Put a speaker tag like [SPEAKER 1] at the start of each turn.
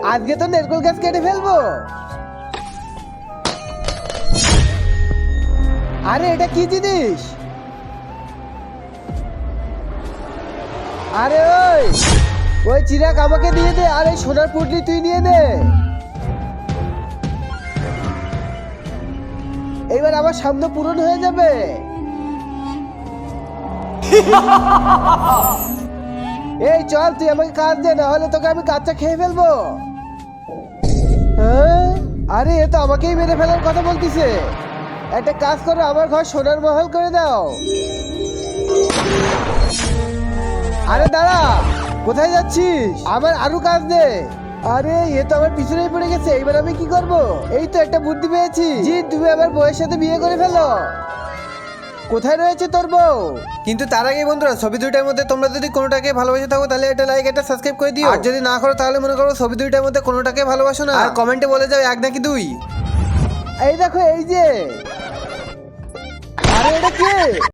[SPEAKER 1] আজকে তো নারকেল গাছ কেটে ফেলবো। আরে এটা কি জিনিস? আরে ওই চিরাগ আমাকে দিয়ে দে, আর এই সোনার পুটলি তুই নিয়ে নে। এইবার আমার সামনে পূরণ হয়ে যাবে। এই চল, তুই আমাকে কাজ দে, না হলে তোকে আমি কাজটা খেয়ে ফেলবো। হ্যাঁ? আরে এ তো আমাকেই মেরে ফেলার কথা বলতিছে। একটা কাজ করো, আমার ঘর সোনার মহল করে দাও। আরে দাঁড়া, কোথায় যাচ্ছিস? আমার আরো কাজ দে। আরে এ তো আমার পিছনেই পড়ে গেছে, এইবার আমি কি করব? এই তো একটা বুদ্ধি পেয়েছি। জি, তুমি আমার বউয়ের সাথে বিয়ে করে ফেলো। কোথায় রয়েছে তোর বউ? কিন্তু তার আগে বন্ধুরা, ছবি দুইটার মধ্যে তোমরা যদি কোনোটাকে ভালোবেসে থাকো তাহলে এটা লাইক, এটা সাবস্ক্রাইব করে দিও। আর যদি না করো তাহলে মনে করো ছবি দুইটার মধ্যে কোনোটাকে ভালোবাসো না, আর কমেন্টে বলে যাও এক নাকি দুই। এই দেখো, এই যে। আরে এটা কে?